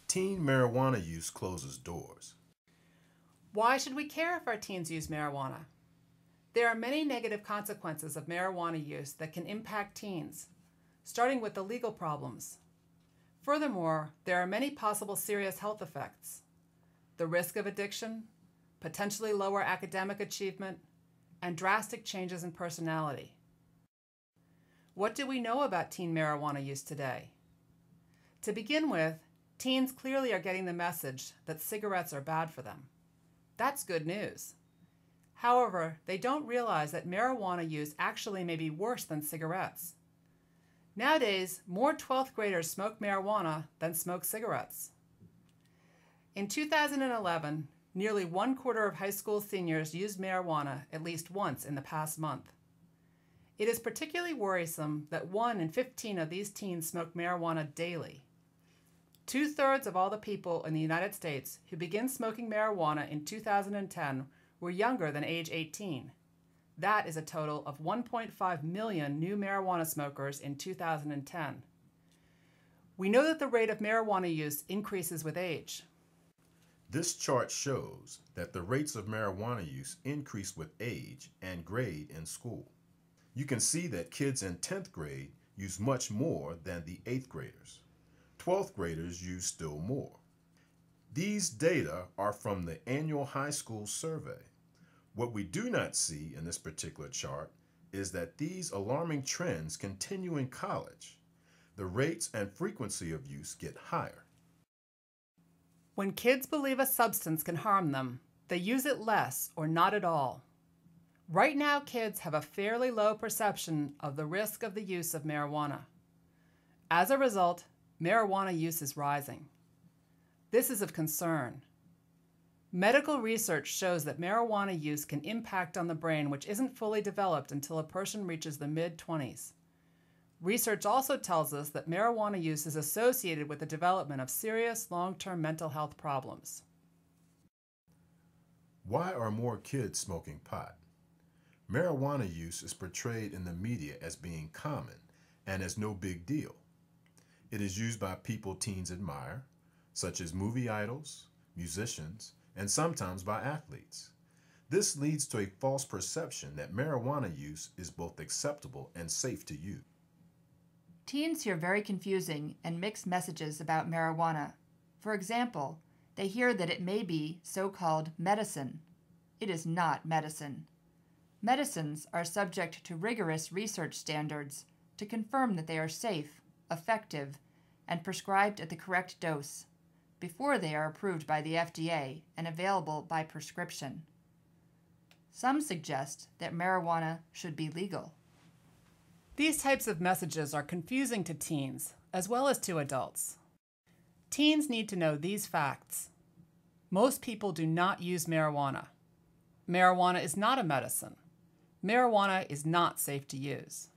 Teen marijuana use closes doors. Why should we care if our teens use marijuana? There are many negative consequences of marijuana use that can impact teens, starting with the legal problems. Furthermore, there are many possible serious health effects: the risk of addiction, potentially lower academic achievement, and drastic changes in personality. What do we know about teen marijuana use today? To begin with, teens clearly are getting the message that cigarettes are bad for them. That's good news. However, they don't realize that marijuana use actually may be worse than cigarettes. Nowadays, more 12th graders smoke marijuana than smoke cigarettes. In 2011, nearly 1/4 of high school seniors used marijuana at least once in the past month. It is particularly worrisome that 1 in 15 of these teens smoke marijuana daily. 2/3 of all the people in the United States who began smoking marijuana in 2010 were younger than age 18. That is a total of 1.5 million new marijuana smokers in 2010. We know that the rate of marijuana use increases with age. This chart shows that the rates of marijuana use increase with age and grade in school. You can see that kids in 10th grade use much more than the 8th graders. 12th graders use still more. These data are from the annual high school survey. What we do not see in this particular chart is that these alarming trends continue in college. The rates and frequency of use get higher. When kids believe a substance can harm them, they use it less or not at all. Right now, kids have a fairly low perception of the risk of the use of marijuana. As a result, marijuana use is rising. This is of concern. Medical research shows that marijuana use can impact on the brain, which isn't fully developed until a person reaches the mid-20s. Research also tells us that marijuana use is associated with the development of serious long-term mental health problems. Why are more kids smoking pot? Marijuana use is portrayed in the media as being common and as no big deal. It is used by people teens admire, such as movie idols, musicians, and sometimes by athletes. This leads to a false perception that marijuana use is both acceptable and safe to use. Teens hear very confusing and mixed messages about marijuana. For example, they hear that it may be so-called medicine. It is not medicine. Medicines are subject to rigorous research standards to confirm that they are safe, effective, and prescribed at the correct dose before they are approved by the FDA and available by prescription. Some suggest that marijuana should be legal. These types of messages are confusing to teens as well as to adults. Teens need to know these facts. Most people do not use marijuana. Marijuana is not a medicine. Marijuana is not safe to use.